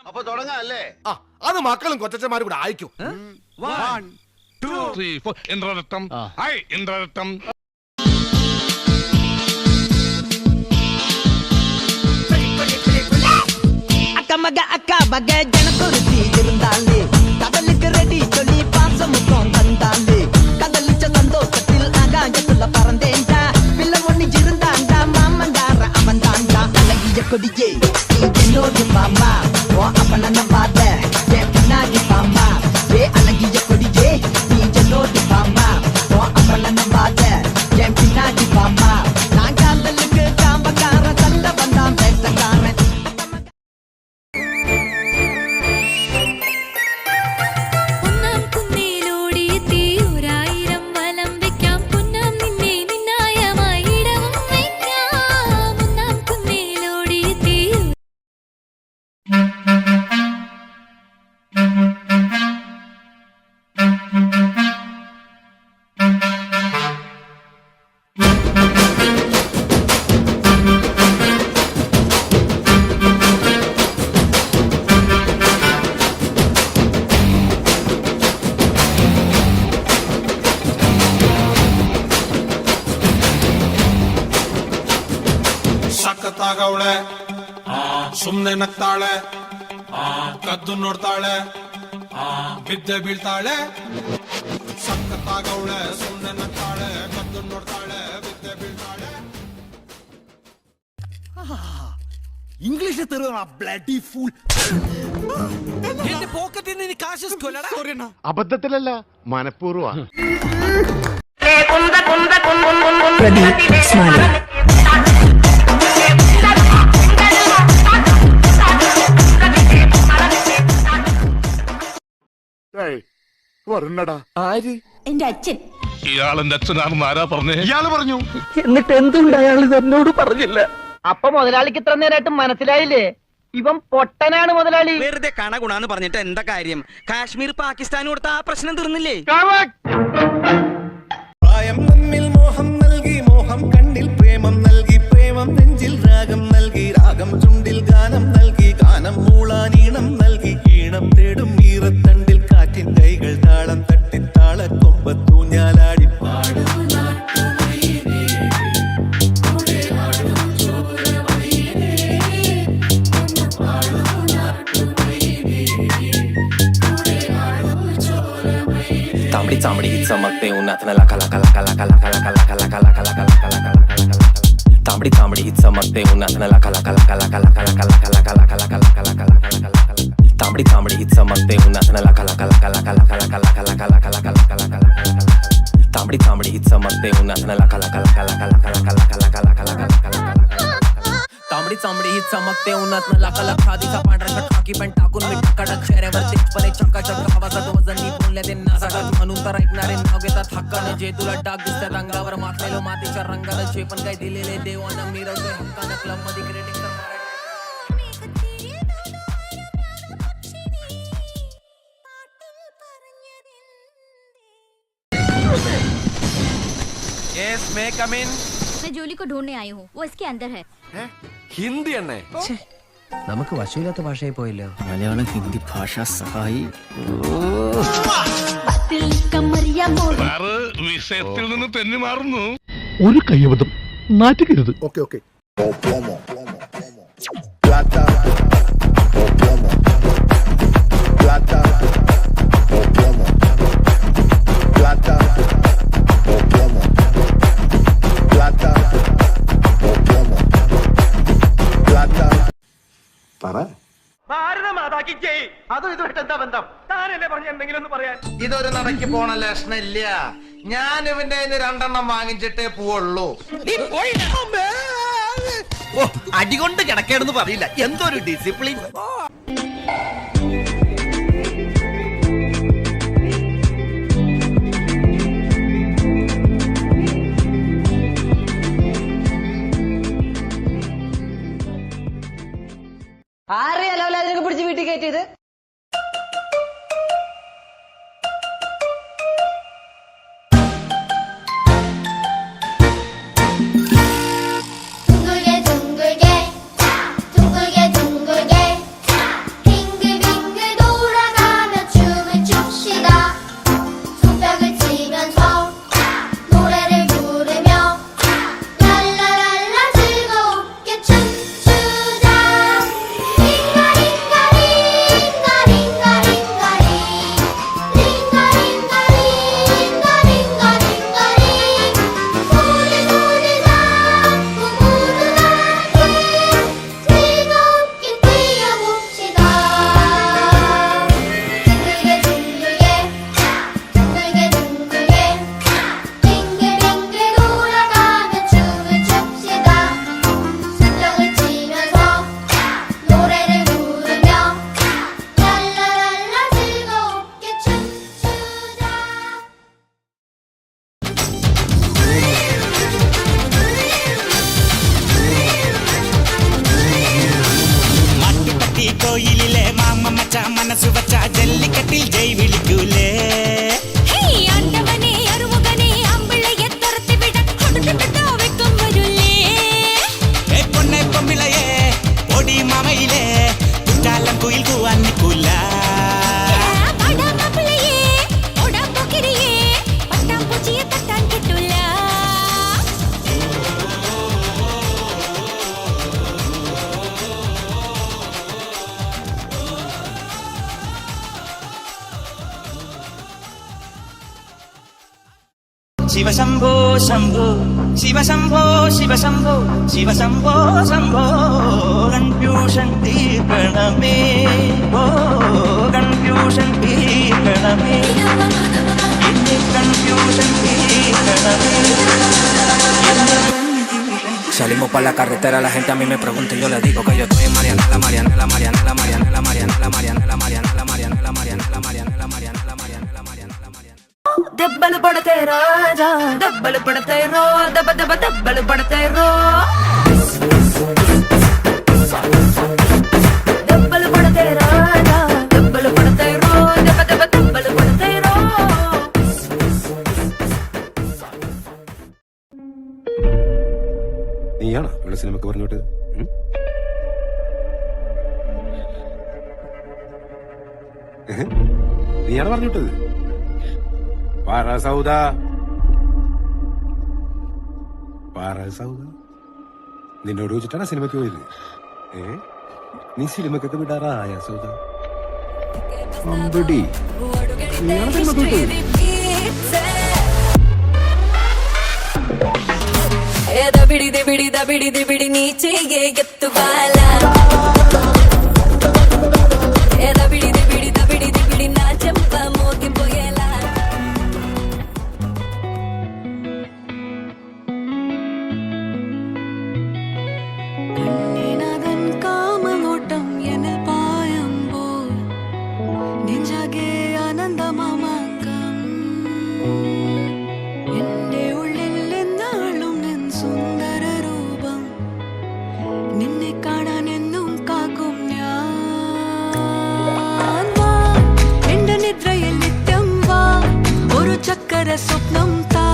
അപ്പൊ തുടങ്ങാം അല്ലേ? അത് മക്കളും കൊച്ചന്മാരും കൂടെ അയക്കും. 1 2 3 4 ഇന്ദ്രരത്നം. ഐ ഇന്ദ്രരത്നം. அக்கமக அக்காவக ஜனக்குருத்தி இருந்தாலே கடலுக்கு ரெடி சொல்லி பாசமுத்தம் தந்தாலே கடலிச்ச சந்தோஷத்தில் ஆகாயத்துல பறந்தேன்டா பிள்ளை ஒண்ணு இருந்தாண்டா மாமங்கார அவன் தாண்டா அழகிய கொடியே நீ என்னோடு மாமா ஓ அப்பன நம்பாத என் பின்னாடி மாமா ஏ அழகிய கொடியே நீ என்னோடு மாமா ஓ அப்பன நம்பாத என் பின்னாடி மாமா நான் காதலுக்கு காம்பக்கார தந்த வந்தான் பேசக்காரன் ಸಖತ್ತಾಗವಳೆ, ಸುಮ್ನೆ ನಗ್ತಾಳೆ, ಕದ್ದು ನೋಡ್ತಾಳೆ, ಬಿದ್ದೆ ಬೀಳ್ತಾಳೆ. ಸಖತ್ತಾಗವಳೆ, ಸುಮ್ನೆ ನಗ್ತಾಳೆ, ಕದ್ದು ನೋಡ್ತಾಳೆ, ಬಿದ್ದೆ ಬೀಳ್ತಾಳೆ. ഇംഗ്ലീഷ് തെരുവാ ബ്ലഡി ഫൂൾ. എന്റെ പോക്കറ്റിൽ നിന്ന് കാശ് അബദ്ധത്തിലല്ല, മനഃപൂർവ്വ. വരണടാ. ആര്? എന്റെ അച്ഛൻ. ഇയാളെന്റെ അച്ഛനാണെന്ന് ആരാ പറഞ്ഞേ? ഇയാള് പറഞ്ഞു. എന്നിട്ട് എന്തുകൊണ്ട് അയാൾ ഇത് എന്നോട് പറഞ്ഞില്ല? അപ്പൊ മുതലാളിക്ക് ഇത്ര നേരമായിട്ട് മനസ്സിലായില്ലേ ഇവൻ പൊട്ടനാണ് മുതലാളി? വെറുതെ കണ ഗുണാന്ന് പറഞ്ഞിട്ട് എന്താ കാര്യം? കാശ്മീർ പാകിസ്ഥാൻ കൊടുത്ത ആ പ്രശ്നം തീർന്നില്ലേ? പ്രായം നമ്മിൽ മോഹം നൽകി, മോഹം കണ്ണിൽ പ്രേമം നൽകി, പ്രേമം നെഞ്ചിൽ രാഗം നൽകി, രാഗം ചുണ്ടിൽ ഗാനം നൽകി, ഗാനം മൂളാൻ ഈണം നൽകി, ഈണം തേടും ഈറത്തണ്ടിൽ കാറ്റിൻ കൈകൾ താളം തട്ടി താളക്കൊമ്പത്തൂഞ്ഞാലാടി പാടും. तांबडी चांबडी चमकते उन्हात लका लका लका लका लका लका लका लका लका लका लका लका लका. तांबडी चांबडी चमकते उन्हात लका लका लका लका लका लका लका लका लका लका लका लका लका लका. तांबडी चांबडी चमकते उन्हात लका लका लका लका लका लका लका लका लका लका लका लका लका. तांबडी चांबडी चमकते उन्हात लका लका लका लका लका लका लका लका लका लका लका लका. तांबडी चांबडी ही चमकते उन्हात लाका लाखा दिसा पांढरा शर्ट खाकी पॅन्ट टाकून मी कडक चेहऱ्यावर तेजपणे चकाचक आवाजात वजनी बोलल्या ते नासागात म्हणून तर ऐकणारे नाव घेतात हक्कानं. जे तुला डाग दिसतात अंगावर माखलेलो मातीच्या रंगानं, जे पण काही दिलेले देवानं मिरवतोय हक्कानं. क्लब मध्ये क्रेडिट तर Yes, may I come in? मैं जूली को ढूंढने आई हूँ, वो इसके अंदर है. ഹിന്ദി എണ്ണേ? നമുക്ക് വശമില്ലാത്ത ഭാഷയായി പോയല്ലോ. മലയാളം ഹിന്ദി ഭാഷ സഹായി. സാറ് വിഷയത്തിൽ നിന്ന് തെന്നി മാറുന്നു. ഒരു കയ്യബദ്ധം നാറ്റുകരുത്. Okay okay. ഇതൊരു നടക്ക് പോണ ലക്ഷണില്ല. ഞാൻ ഇവന്റെ രണ്ടെണ്ണം വാങ്ങിച്ചിട്ടേ പോവുള്ളൂ. അടികൊണ്ട് കിടക്കേണ്ടെന്ന് പറയില്ല, എന്തൊരു ഡിസിപ്ലിൻ. ആരെയല്ലോ അതിനൊക്കെ പിടിച്ച് വീട്ടിൽ കയറ്റിയത്? 둥글게 둥글게 둥글게 둥글게 빙 മാമ മച്ച മനസ്സ് വച്ച ജല്ലിക്കെട്ടിൽ ജയ് വിളിക്കൂലേ പൊന്നെ പൊമ്പിളയെ പൊടി മാമയിലെ കുറ്റാലം കുയിൽ കൂവാൻ നിൽക്കൂല ശിവശംഭോ ശംഭോ ശിവശംഭോ ശിവശംഭോ ശിവശംഭോ ശംഭോ കൺഫ്യൂഷൻ തീർക്കണമേ ഓ കൺഫ്യൂഷൻ തീർക്കണമേ എന്റെ കൺഫ്യൂഷൻ തീർക്കണമേ. Salimos para la carretera, la gente a mí me pregunta y yo le digo que yo estoy en Marianela, Marianela, Marianela, Marianela, Marianela, Marianela, Marianela, Marianela, Marianela, Marianela, Marianela, Marianela, Marianela. దెబ్బలు పడతాయి రాజా దెబ్బలు పడతాయి రో దెబ్బ దెబ్బ దెబ్బలు పడతాయి రో దెబ్బలు పడతాయి రాజా దెబ్బలు పడతాయి రో దెబ్బ దెబ్బ దెబ్బలు పడతాయి రో നീയാണോ ഇവിടെ സിനിമക്ക് പറഞ്ഞോട്ട് നീയാണ് പറഞ്ഞോട്ടത് പറ സൗദ പറ സൗദ നിന്നോട് ചോദിച്ചിട്ടാണ് സിനിമയ്ക്ക് പോയത് നീ സിനിമക്കൊക്കെ വിടാറായ സൗദ അമ്പടി നീയാണ് സിനിമക്ക് വിട്ടത് దబిడి దిబిడి దబిడి దిబిడి నీ చెయ్యే ఎత్తుబాల దబిడి దిబిడి దబిడి దిబిడి నా చెంప మోగిపోయేలా കണ്ണിനകൻ കാമനോട്ടം എന്നിൽ പായുമ്പോൾ നെഞ്ചാകെ ആനന്ദമാമാങ്കം എന്റെ ഉള്ളിൽ എന്നാളും നിൻ സുന്ദര രൂപം നിന്നെ കാണാൻ എന്നും കാക്കും ഞാൻ വാ എന്റെ നിദ്രയിൽ നിത്യം വാ ഒരു ചക്കര സ്വപ്നം താ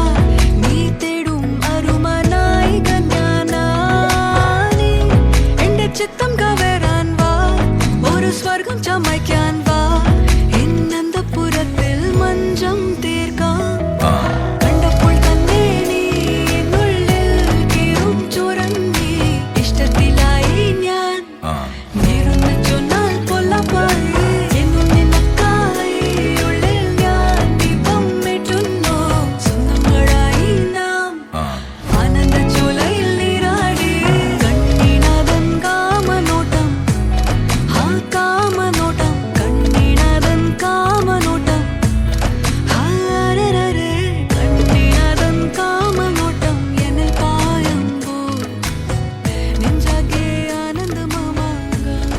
നീ തേടും അരുമനായിക ഞാനാനി എന്റെ ചിത്തം കവരാൻ വാ ഒരു സ്വർഗം ചമയ്ക്കാൻ വാ എന്നന്തപുരത്തിൽ മഞ്ചം തീർക്കാം കണ്ടപ്പോൾ തന്നെ നീ എന്നുള്ളിൽ കീറും ചുരങ്ങി ഇഷ്ടത്തിലായി ഞാൻ നേരുന്ന ചൊന്നാൽ കൊല്ലപ്പായി എന്നും നിനക്കായി ഉള്ളിൽ ഞാൻ ദീപം ഏറ്റുന്നു സ്വന്തങ്ങളായി നാം ആനന്ദ ചോലയിൽ നീരാടി കണ്ണിനകൻ കാമനോട്ടം ആ കാമനോട്ടം കണ്ണിനകൻ കാമനോട്ടം ഹാരരരെ കണ്ണിനകൻ കാമനോട്ടം എന്നിൽ പായുമ്പോൾ നെഞ്ചാകെ ആനന്ദമാമാങ്കം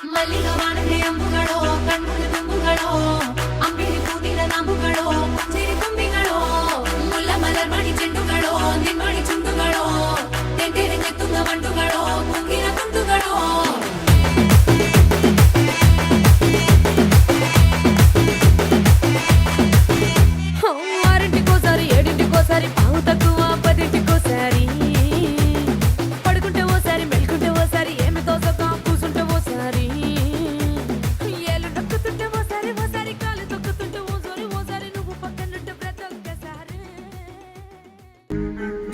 മല്ലികവാണന്റെ അമ്പുകളോ കൺമുള്ള തുമ്പുകളോ അമ്പിളി പൂതിര നാമ്പുകളോ പുഞ്ചിരി തുമ്പികളോ മുല്ലമലർ മണി ചെണ്ടുകളോ നിൻമണി ചുണ്ടുകളോ തെണ്ടെറിഞ്ഞെത്തുന്ന വണ്ടുകളോ പൊങ്കിന തുണ്ടുകളോ ఆరింటికోసారి ఏడింటికోసారి పావు తక్కువ పదింటికోసారి పడుకుంటే ఓసారి మెలుకుంటే ఓసారి ఏమి తోసక కూసుంటే ఓసారి ఏలు నొక్కుతుంటే ఓసారి ఓసారి కాలు తొక్కుతుంటే ఓసారి ఓసారి నువ్వు పక్కనుంటే బ్రతొక్కసారి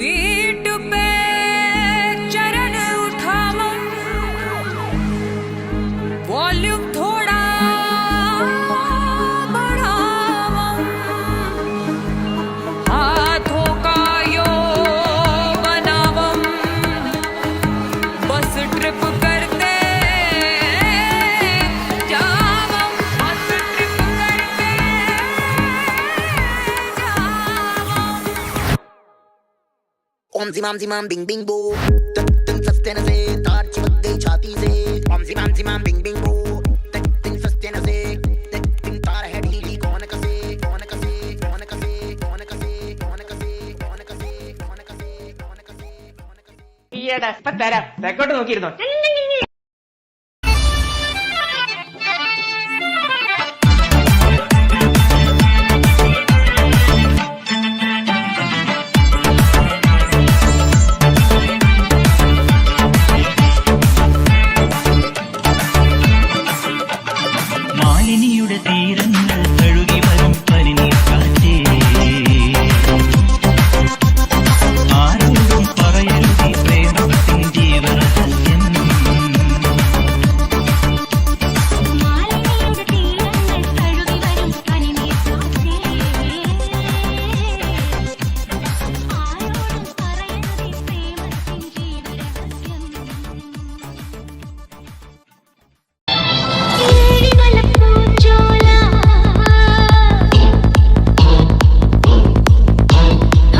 వీటు పే చరణ ఉఠావో वॉल्यूम थोड़ा बढ़ाओ हाथों का यो बनाओ बस ट्रिप करते जाओ बस ट्रिप करते जाओ ओम जिमाम बिंग बिंग बो तन सस्ते न से तार चिपक गई छाती से ओम जिमाम बिंग बिंग बो तन सस्ते न से ചേട്ടാ ഇപ്പൊ തരാം, തെക്കോട്ട് നോക്കിയിരുന്നോ. മാലിനിയുടെ തീരങ്ങൾ കഴുകി വരും പനിനീർ കാറ്റേ, ആരോടും പറയരുതേ പ്രേമത്തിൻ ജീവരഹസ്യം. മാലിന്യയുടെ തീരങ്ങൾ കഴുകി വരും പനിനീർ കാറ്റേ, ആരോടും പറയരുതേ പ്രേമത്തിൻ ജീവരഹസ്യം. ഏഴിമലപ്പൂഞ്ചോല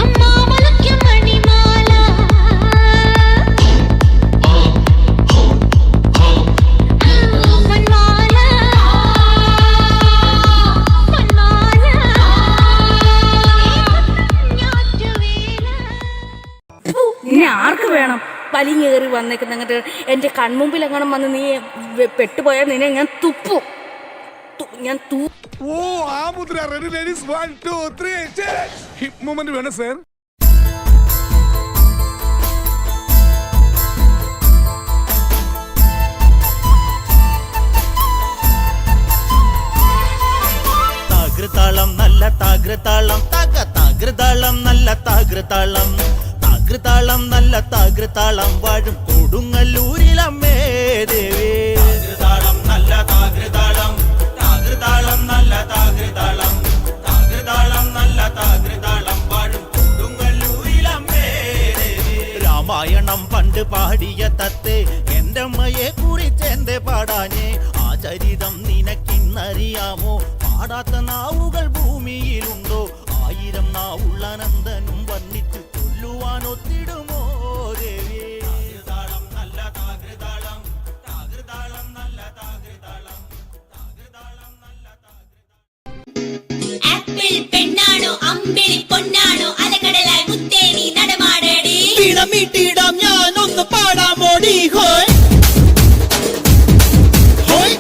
അമ്മാമലയ്ക്കും മണിമാല മൺമാല മൺമാല ഞാറ്റുവേല. നിന്നെ ആർക്ക് വേണം? വലിഞ്ഞേറി വന്നേക്കുന്ന അങ്ങോട്ട് എന്റെ കൺമുമ്പിൽ എങ്ങനെ വന്ന് നീ പെട്ടുപോയാൽ നിന്നെ ഞാൻ തുപ്പും. ഞാൻ ഓ ആ മുദ്ര റെഡി ലേഡീസ് 1 2 3 ഹിപ്പ് മൂവ്മെന്റ് വേണം സർ. താകൃതാളം നല്ല താകൃതാളം താകൃതാളം നല്ല താകൃതാളം താകൃതാളം നല്ല താകൃതാളം വാഴും കൊടുങ്ങല്ലൂരിലമ്മേ ദേവി. താകൃതാളം നല്ല താകൃതാളം താകൃതാളം നല്ല താകൃതാളം താകൃതാളം നല്ല താകൃതാളം വാഴും കൊടുങ്ങല്ലൂരിലമ്മേ ദേവി. രാമായണം പണ്ട് പാടിയ തത്തേ എന്റെ അമ്മയെ കുറിച്ച് എന്റെ പാടാഞ്ഞേ, ആ ചരിതം നിനക്കിന്നറിയാമോ? പാടാത്ത നാവുകൾ ഭൂമിയിലുണ്ടോ? 1000 നാവുള്ള നന്ദനും വർണ്ണിച്ചു കൊല്ലുവാനൊത്തിടുമോ ദേവി. താകൃതാളം നല്ല താകൃതാളം താകൃതാളം നല്ല താകൃതാളം താകൃതാളം നല്ല താകൃതാളം. ആപ്പിൾ പെണ്ണാണോ അമ്പിളി പൊന്നാണോ അലകടലായി മുത്തേനി നടമാടടി. ഇടമിട്ടിടാം ഞാനൊന്ന് പാടാമോടി ഹോയ് ഹോയ്.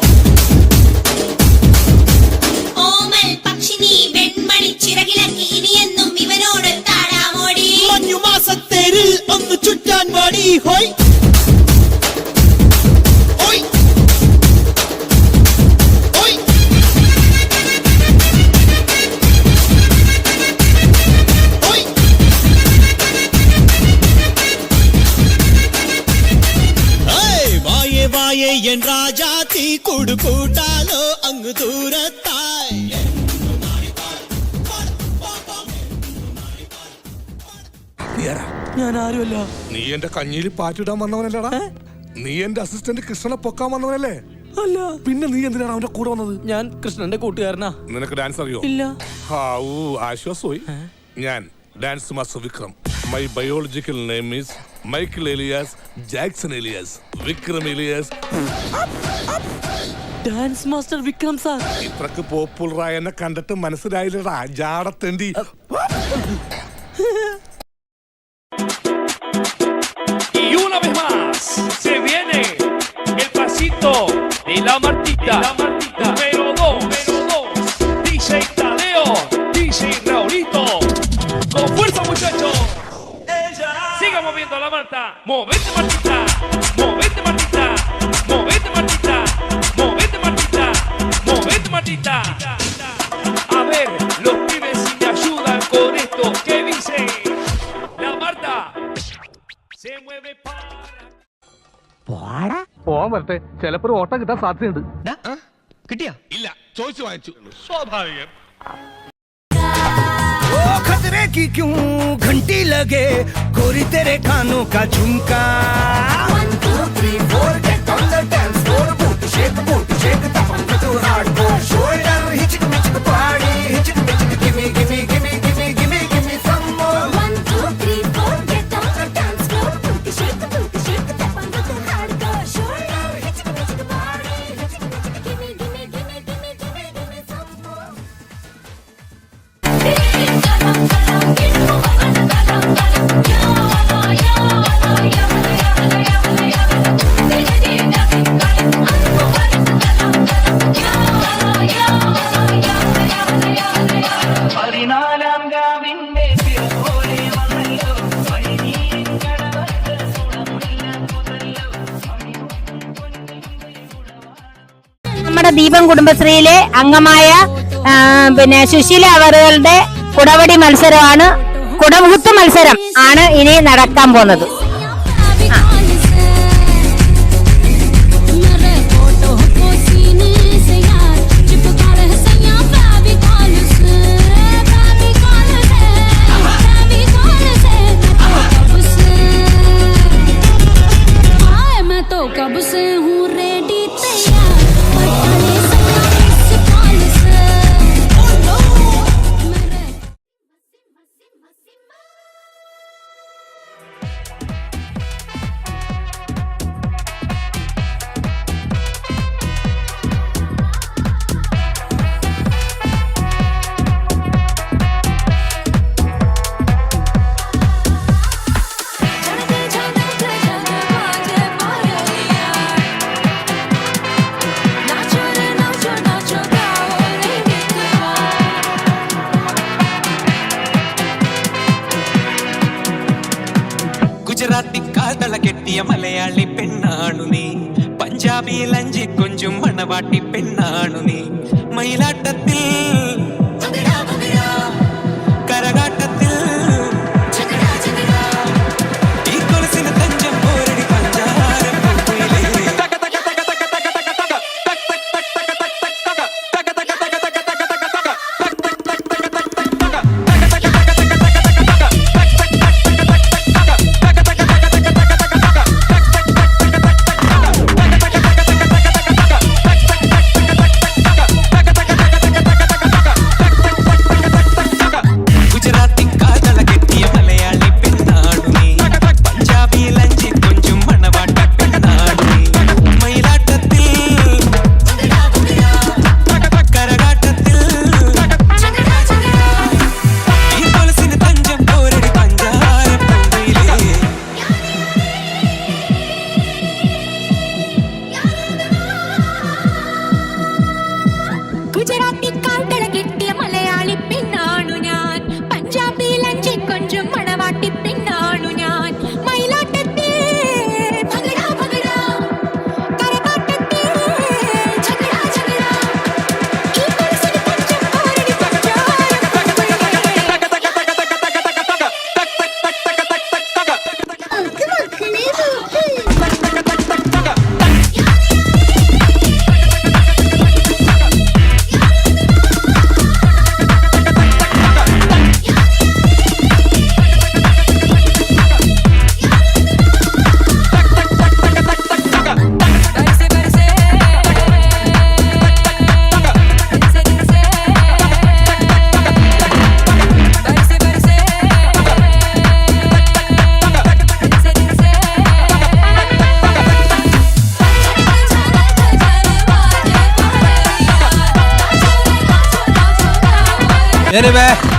ഓമൽ പക്ഷിനി വെൺമണി ചിറകിലക്കി ഇനിയെന്നും ഇവനോട് താടാമോടി. മഞ്ഞുമാസത്തേരിൽ ഒന്ന് ചുറ്റാൻ പാടി ഹോയ് ഹോയ് ഹോയ്. ഹോയ്. ഏയ് വായേ വായേ എൻ രാജാത്തി കൂടു കൂട്ടാലോ അങ്ങ് ദൂരത്തായി. ഞാൻ ആരുമല്ല. നീ എന്റെ കഞ്ഞിയിൽ പാറ്റിടാൻ വന്നവനല്ലടാ. നീ എന്റെ അസിസ്റ്റന്റ് കൃഷ്ണനെ പൊക്കാൻ വന്നവനല്ലേ? അല്ല. പിന്നെ നീ എന്തിനാണ് അവന്റെ കൂടെ വന്നത്? ഞാൻ കൃഷ്ണന്റെ കൂട്ടുകാരനാ. നിനക്ക് ഡാൻസ് അറിയോ? ഇല്ല. ഹാവൂ ആശ്വാസമായി. ഞാൻ dance master Vikram. My biological name is Michael alias Jackson alias Vikram alias. Dance master Vikram sir. ഇത്രക്ക് പോപ്പുലറായ എന്നെ കണ്ടിട്ട് മനസ്സിലായില്ലടാ ജാടത്തേണ്ടി. Y una vez más se viene el pasito de la Martita, número 2, DJ Tadeo, DJ Raulito, con fuerza muchachos, siga moviendo la Marta, movete Martita, movete Martita, movete Martita, movete Martita, movete Martita. A ver, los pibes si me ayudan con esto, ¿qué dice? La Marta se mueve para... പോവാൻ വരട്ടെ, ചിലപ്പോ ഒരു ഓട്ടം കിട്ടാൻ സാധ്യതയുണ്ട്. കിട്ടിയാ? ഇല്ല, ചോദിച്ചു വാങ്ങിച്ചു. സ്വാഭാവികം. खतरे की क्यों घंटी लगे गोरी तेरे कानों का झुमका. 1 2 3 4 get on the dance floor. Boot shake tap on the hardcore. Shoulder hitching body hitching give me some more. 1 2 3 4 get on the dance floor. Booty shake, tap on the hardcore. Shoulder hitching body hitching give me some more. Galam galam, ദീപം കുടുംബശ്രീയിലെ അംഗമായ പിന്നെ സുശീല അവറുകളുടെ കുടവടി മത്സരമാണ്, കുടമുഹൂർത്ത മത്സരം ആണ് ഇനി നടക്കാൻ പോകുന്നത്. ഗുജറാത്തിക്കാതള കെട്ടിയ മലയാളി പെണ്ണാണു നീ, പഞ്ചാബിയിൽ അഞ്ചി കൊഞ്ചും മണവാട്ടി പെണ്ണാണു നീ, മയിലാട്ടത്തിൽ കരകാട്ടത്തിൽ ഈ കൊലസിന് തഞ്ചം പോരടി പഞ്ചാരം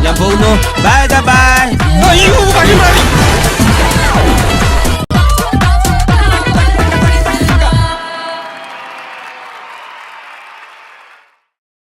ഞാൻ പോകുന്നു. Bye bye.